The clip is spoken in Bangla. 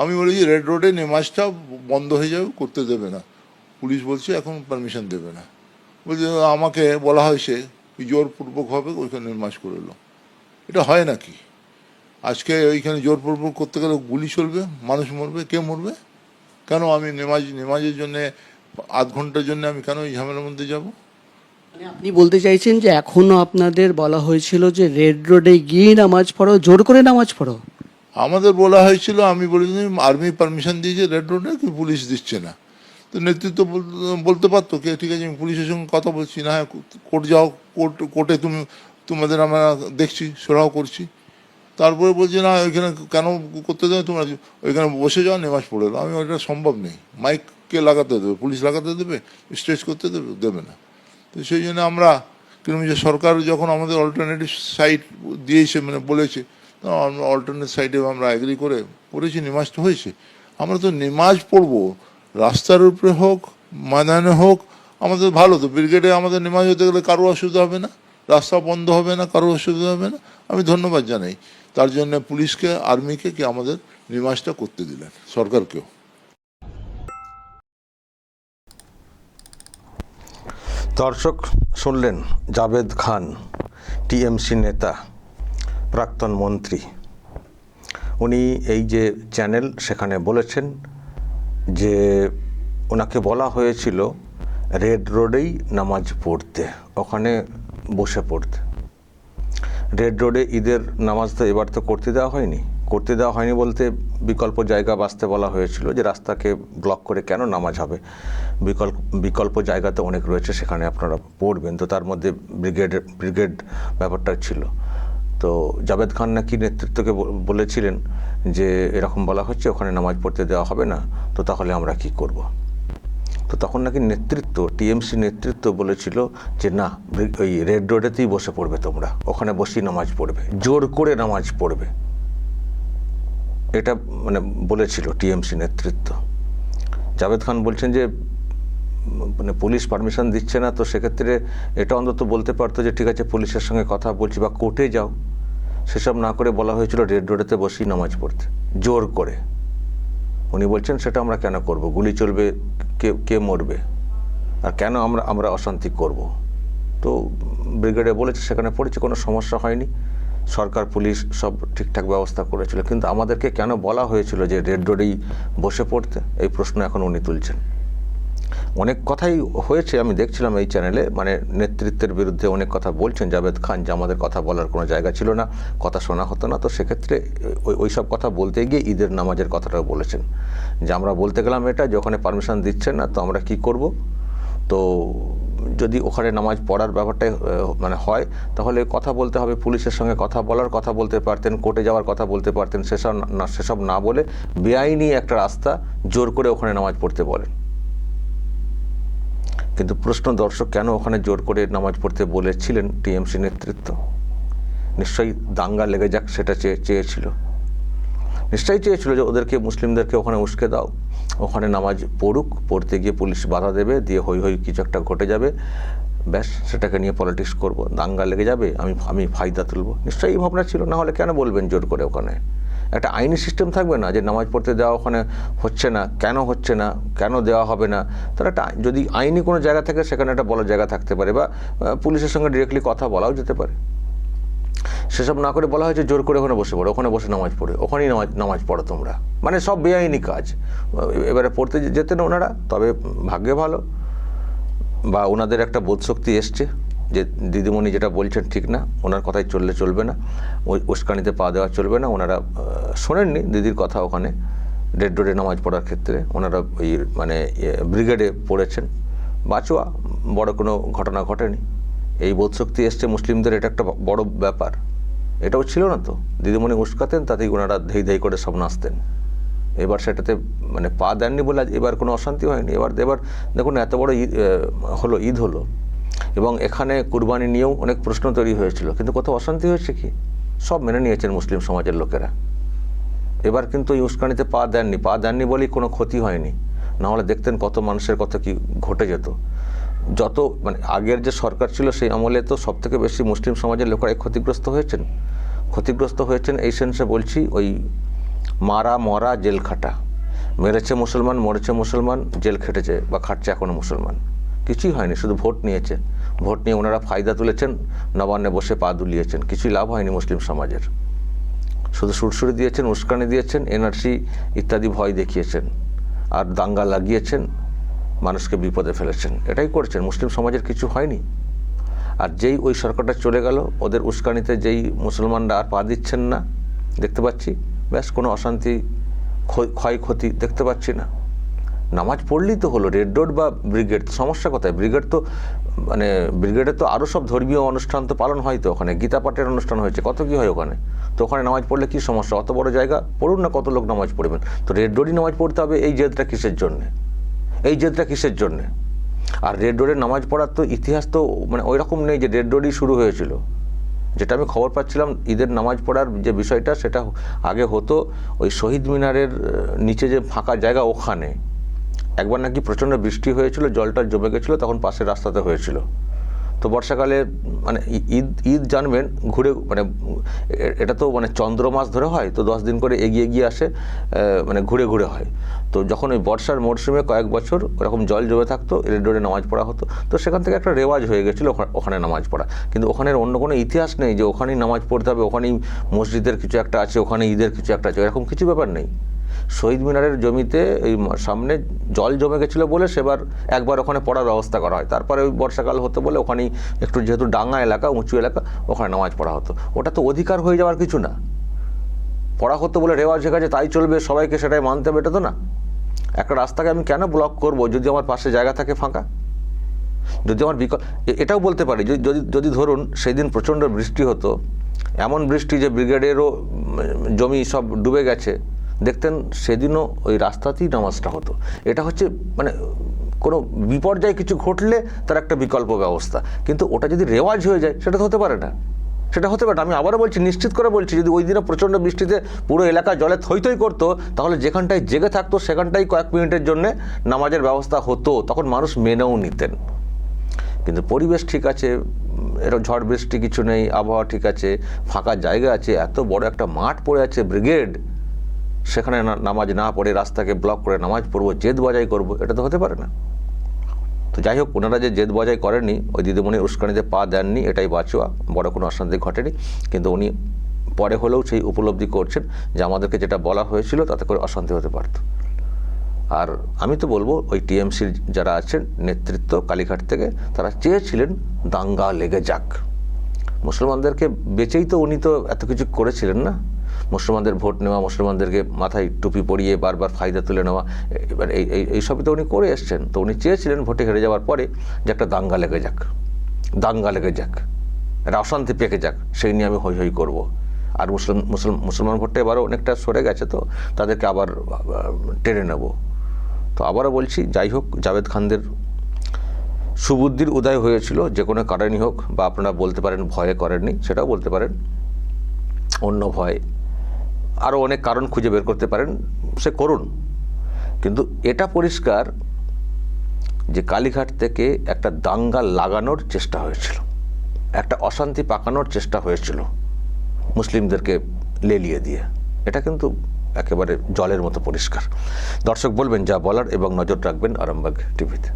আমি বলেছি রেড রোডে নেমাজটা বন্ধ হয়ে যাবে, করতে দেবে না। পুলিশ বলছে এখন পারমিশন দেবে না। বলছে আমাকে বলা হয়েছে জোরপূর্বকভাবে ওইখানে নেমাজ করে এলো। এটা হয় নাকি? আজকে ওইখানে জোরপূর্বক করতে গেলে গুলি চলবে, মানুষ মরবে, কে মরবে? কেন আমি নেমাজের জন্যে আধ ঘন্টার জন্য আমি কেন এই ঝামেলার মধ্যে যাব? মানে আপনি বলতে চাইছেন যে এখনো আপনাদের বলা হয়েছিল যে রেড রোডে গিয়ে নামাজ পড়ো, জোর করে নামাজ পড়ো? আমাদের বলা হয়েছিল, আমি বলেছি আর্মি পারমিশন দিয়েছে রেড রোডে, কি পুলিশ দিচ্ছে না। তো নেতৃত্ব বলতে পারতো কে ঠিক আছে আমি পুলিশের সঙ্গে কথা বলছি না, কোর্ট যাও, কোর্টে তোমাদের আমরা দেখছি, সোরাও করছি। তারপরে বলছি না ওইখানে কেন করতে দেবে, তোমরা ওইখানে বসে যাও, নেমাজ পড়ে এলো। আমি ওইটা সম্ভব নেই, মাইক কে লাগাতে দেবে? পুলিশ লাগাতে দেবে? স্ট্রেচ করতে দেবে? দেবে না। তো সেই জন্য আমরা কিরকম যে সরকার যখন আমাদের অল্টারনেটিভ সাইড দিয়েছে, মানে বলেছে, আমরা অল্টারনেট সাইডে আমরা এগ্রি করে পড়েছি, নেমাজটা হয়েছে। আমরা তো নেমাজ পড়বো, রাস্তার উপরে হোক, ময়দানে হোক, আমাদের ভালো। তো ব্রিগেডে আমাদের নেমাজ হতে গেলে কারো অসুবিধা হবে না, রাস্তা বন্ধ হবে না, কারো অসুবিধা হবে না। আমি ধন্যবাদ জানাই তার জন্য পুলিশকে, আর্মিকে, কি আমাদের নেমাজটা করতে দিলেন, সরকারকেও। দর্শক শুনলেন জাভেদ খান, টিএমসি নেতা, প্রাক্তন মন্ত্রী। উনি এই যে চ্যানেল, সেখানে বলেছেন যে ওনাকে বলা হয়েছিল রেড রোডেই নামাজ পড়তে, ওখানে বসে পড়তে। রেড রোডে ঈদের নামাজ তো এবার তো করতে দেওয়া হয়নি বলতে বিকল্প জায়গা বাঁচতে বলা হয়েছিল, যে রাস্তাকে ব্লক করে কেন নামাজ হবে, বিকল্প জায়গা তো অনেক রয়েছে, সেখানে আপনারা পড়বেন। তো তার মধ্যে ব্রিগেড ব্যাপারটা ছিল। তো জাভেদ খান নাকি নেতৃত্বকে বলেছিলেন যে এরকম বলা হচ্ছে, ওখানে নামাজ পড়তে দেওয়া হবে না, তো তাহলে আমরা কি করব? তো তখন নাকি টিএমসি নেতৃত্ব বলেছিল যে না, ওই রেড রোডেতেই বসে পড়বে, তোমরা ওখানে বসেই নামাজ পড়বে, জোর করে নামাজ পড়বে, এটা মানে বলেছিল টিএমসি নেতৃত্ব। জাভেদ খান বলছেন যে মানে পুলিশ পারমিশন দিচ্ছে না, তো সেক্ষেত্রে এটা অন্তত বলতে পারতো যে ঠিক আছে পুলিশের সঙ্গে কথা বলছি, বা কোর্টে যাও। সেসব না করে বলা হয়েছিল রেড রোডেতে বসেই নামাজ পড়তে, জোর করে। উনি বলছেন সেটা আমরা কেন করব, গুলি চলবে, কে মরবে, আর কেন আমরা অশান্তি করব? তো ব্রিগেডে বলেছে, সেখানে পড়েছে, কোনো সমস্যা হয়নি, সরকার পুলিশ সব ঠিকঠাক ব্যবস্থা করেছিল। কিন্তু আমাদেরকে কেন বলা হয়েছিল যে রেড রোডেই বসে পড়তে, এই প্রশ্ন এখন উনি তুলছেন। অনেক কথাই হয়েছে, আমি দেখছিলাম এই চ্যানেলে, মানে নেতৃত্বের বিরুদ্ধে অনেক কথা বলছেন জাভেদ খান, যে আমাদের কথা বলার কোনো জায়গা ছিল না, কথা শোনা হতো না। তো সেক্ষেত্রে ওই সব কথা বলতে গিয়ে ঈদের নামাজের কথাটাও বলেছেন, যে আমরা বলতে গেলাম এটা, যে ওখানে পারমিশন দিচ্ছেন না, তো আমরা কি করব? তো যদি ওখানে নামাজ পড়ার ব্যাপারটাই মানে হয়, তাহলে কথা বলতে হবে, পুলিশের সঙ্গে কথা বলতে পারতেন, কোর্টে যাওয়ার কথা বলতে পারতেন। সেসব না বলে বেআইনি একটা রাস্তা জোর করে ওখানে নামাজ পড়তে বলেন। কিন্তু প্রশ্ন, দর্শক, কেন ওখানে জোর করে নামাজ পড়তে বলেছিলেন টিএমসি নেতৃত্ব? নিশ্চয়ই দাঙ্গা লেগে যাক, সেটা নিশ্চয়ই চেয়েছিল যে ওদেরকে, মুসলিমদেরকে ওখানে উস্কে দাও, ওখানে নামাজ পড়ুক, পড়তে গিয়ে পুলিশ বাধা দেবে, দিয়ে হই কিছু একটা ঘটে যাবে, ব্যাস সেটাকে নিয়ে পলিটিক্স করব, দাঙ্গা লেগে যাবে, আমি ফায়দা তুলব। নিশ্চয়ই এই ভাবনা ছিল, না হলে কেন বলবেন জোর করে? ওখানে একটা আইনি সিস্টেম থাকবে না, যে নামাজ পড়তে দেওয়া ওখানে হচ্ছে না, কেন দেওয়া হবে না? তার একটা, যদি আইনি কোনো জায়গা থাকে, সেখানে একটা বলার জায়গা থাকতে পারে, বা পুলিশের সঙ্গে ডিরেক্টলি কথা বলাও যেতে পারে। সেসব না করে বলা হয়েছে জোর করে ওখানে বসে পড়ো, ওখানে বসে নামাজ পড়ে, ওখানেই নামাজ পড়ো তোমরা, মানে সব বেআইনি কাজ। এবারে পড়তে যেতেন ওনারা, তবে ভাগ্যে ভালো, বা ওনাদের একটা বোধশক্তি এসছে যে দিদিমণি যেটা বলছেন ঠিক না, ওনার কথাই চলবে না, ওই উস্কানিতে পা দেওয়া চলবে না। ওনারা শোনেননি দিদির কথা, ওখানে রেড রোডে নামাজ পড়ার ক্ষেত্রে ওনারা ওই মানে ব্রিগেডে পড়েছেন, বাঁচোয়া, বড় কোনো ঘটনা ঘটেনি। এই বোধশক্তি এসছে মুসলিমদের, এটা একটা বড় ব্যাপার। এটাও ছিল না তো, দিদিমণি উস্কাতেন, তাতেই ওনারা ধেই করে সব নাচতেন। এবার সেটাতে মানে পা দেননি বলে এবার কোনো অশান্তি হয়নি। এবার দেখুন, এত বড় ঈদ হলো, এবং এখানে কুরবানি নিয়েও অনেক প্রশ্ন তৈরি হয়েছিল, কিন্তু কোথাও অশান্তি হয়েছে কি? সব মেনে নিয়েছেন মুসলিম সমাজের লোকেরা। এবার কিন্তু এই উস্কানিতে পা দেননি বলেই কোনো ক্ষতি হয়নি, না হলে দেখতেন কত মানুষের কত কি ঘটে যেত। যত মানে আগের যে সরকার ছিল, সেই আমলে তো সব থেকে বেশি মুসলিম সমাজের লোকেরাই ক্ষতিগ্রস্ত হয়েছেন। এই সেন্সে বলছি, ওই মারা মরা জেল খাটা, মেরেছে মুসলমান, মরেছে মুসলমান, জেল খেটেছে বা খাটছে এখনও মুসলমান, কিছুই হয়নি। শুধু ভোট নিয়েছে, ভোট নিয়ে ওনারা ফায়দা তুলেছেন, নবান্নে বসে পা দুলিয়েছেন, কিছুই লাভ হয়নি মুসলিম সমাজের। শুধু সুরসুরি দিয়েছেন, উস্কানি দিয়েছেন, এনআরসি ইত্যাদি ভয় দেখিয়েছেন, আর দাঙ্গা লাগিয়েছেন, মানুষকে বিপদে ফেলেছেন, এটাই করেছেন। মুসলিম সমাজের কিছু হয়নি। আর যেই ওই সরকারটা চলে গেল, ওদের উস্কানিতে যেই মুসলমানরা আর পা দিচ্ছেন না দেখতে পাচ্ছি, ব্যাস কোনো অশান্তি ক্ষয়ক্ষতি দেখতে পাচ্ছি না। নামাজ পড়লেই তো হলো। রেড রোড বা ব্রিগেড, সমস্যা কোথায়? ব্রিগেড তো মানে ব্রিগেডে তো আরও সব ধর্মীয় অনুষ্ঠান তো পালন হয়, তো ওখানে গীতা পাঠের অনুষ্ঠান হয়েছে, কত কী হয় ওখানে। তো ওখানে নামাজ পড়লে কী সমস্যা? অত বড় জায়গা, পড়ুন না, কত লোক নামাজ পড়বেন। তো রেড রোডই নামাজ পড়তে হবে, এই জেদটা কিসের জন্যে? এই জেদটা কিসের জন্যে? আর রেড রোডে নামাজ পড়ার তো ইতিহাস তো মানে ওই রকম নেই যে রেড রোডই শুরু হয়েছিল। যেটা আমি খবর পাচ্ছিলাম, ঈদের নামাজ পড়ার যে বিষয়টা, সেটা আগে হতো ওই শহীদ মিনারের নিচে যে ফাঁকা জায়গা, ওখানে একবার নাকি প্রচণ্ড বৃষ্টি হয়েছিল, জলটা জমে গেছিলো, তখন পাশের রাস্তাতে হয়েছিল। তো বর্ষাকালে মানে ঈদ জানবেন ঘুরে, মানে এটা তো মানে চন্দ্র মাস ধরে হয়, তো 10 দিন করে এগিয়ে আসে, মানে ঘুরে ঘুরে হয়। তো যখন ওই বর্ষার মরশুমে কয়েক বছর ওরকম জল জমে থাকতো, রেড রোডে নামাজ পড়া হতো। তো সেখান থেকে একটা রেওয়াজ হয়ে গেছিলো ওখানে নামাজ পড়া। কিন্তু ওখানের অন্য কোনো ইতিহাস নেই যে ওখানেই নামাজ পড়তে হবে, ওখানেই মসজিদের কিছু একটা আছে, ওখানে ঈদের কিছু একটা আছে, এরকম কিছু ব্যাপার নেই। শহীদ মিনারের জমিতে এই সামনে জল জমে গেছিলো বলে সেবার একবার ওখানে পড়ার ব্যবস্থা করা হয়। তারপরে ওই বর্ষাকাল হতো বলে ওখানেই একটু, যেহেতু ডাঙ্গা এলাকা, উঁচু এলাকা, ওখানে নামাজ পড়া হতো। ওটা তো অধিকার হয়ে যাওয়ার কিছু না। পড়া হতো বলে রেওয়াজ হয়ে গেছে তাই চলবে, সবাইকে সেটাই মানতে হবে, এটা তো না। একটা রাস্তাকে আমি কেন ব্লক করব যদি আমার পাশে জায়গা থাকে ফাঁকা? যদি আমার এটাও বলতে পারি, যদি ধরুন সেই দিন প্রচণ্ড বৃষ্টি হতো, এমন বৃষ্টি যে ব্রিগেডেরও জমি সব ডুবে গেছে, দেখতেন সেদিনও ওই রাস্তাতেই নামাজটা হতো। এটা হচ্ছে মানে কোনো বিপর্যয় কিছু ঘটলে তার একটা বিকল্প ব্যবস্থা। কিন্তু ওটা যদি রেওয়াজ হয়ে যায়, সেটা তো হতে পারে না, সেটা হতে পারে না। আমি আবারও বলছি, নিশ্চিত করে বলছি, যদি ওই দিনে প্রচণ্ড বৃষ্টিতে পুরো এলাকা জলে থই থই করতো, তাহলে যেখানটায় জেগে থাকতো সেখানটাই কয়েক মিনিটের জন্যে নামাজের ব্যবস্থা হতো, তখন মানুষ মেনেও নিতেন। কিন্তু পরিবেশ ঠিক আছে, এরকম ঝড় বৃষ্টি কিছু নেই, আবহাওয়া ঠিক আছে, ফাঁকা জায়গা আছে, এত বড় একটা মাঠ পড়ে আছে ব্রিগেড, সেখানে নামাজ না পড়ে রাস্তাকে ব্লক করে নামাজ পড়বো, জেদ বজাই করবো, এটা তো হতে পারে না। তো যাই হোক, ওনারা যে জেদ বজাই করেননি, ওই দিদিমণির উস্কানিতে পা দেননি, এটাই বাঁচোয়া, বড় কোনো অশান্তি ঘটেনি। কিন্তু উনি পরে হলেও সেই উপলব্ধি করছেন যে আমাদেরকে যেটা বলা হয়েছিল তাতে করে অশান্তি হতে পারত। আর আমি তো বলবো, ওই টিএমসির যারা আছেন নেতৃত্ব কালীঘাট থেকে, তারা চেয়েছিলেন দাঙ্গা লেগে যাক। মুসলমানদেরকে বেচেই তো উনি তো এত কিছু করেছিলেন না। মুসলমানদের ভোট নেওয়া, মুসলমানদেরকে মাথায় টুপি পরিয়ে বারবার ফায়দা তুলে নেওয়া, এবার এইসবই তো উনি করে এসছেন। তো উনি চেয়েছিলেন ভোটে হেরে যাওয়ার পরে যে একটা দাঙ্গা লেগে যাক, দাঙ্গা লেগে যাক, একটা অশান্তি পেকে যাক, সেই নিয়ে আমি হই হই করবো। আর মুসলমান ভোটটা এবারও অনেকটা সরে গেছে, তো তাদেরকে আবার টেনে নেব। তো আবারও বলছি, যাই হোক, জাভেদ খানদের সুবুদ্ধির উদয় হয়েছিল, যে কোনো কারণই হোক, বা আপনারা বলতে পারেন ভয়ে করেননি, সেটাও বলতে পারেন, অন্য ভয়, আরও অনেক কারণ খুঁজে বের করতে পারেন, সে করুন। কিন্তু এটা পরিষ্কার যে কালীঘাট থেকে একটা দাঙ্গা লাগানোর চেষ্টা হয়েছিল, একটা অশান্তি পাকানোর চেষ্টা হয়েছিল মুসলিমদেরকে লেলিয়ে দিয়ে। এটা কিন্তু একেবারে জলের মতো পরিষ্কার। দর্শক বলবেন যা বলার এবং নজর রাখবেন আরামবাগ টিভিতে।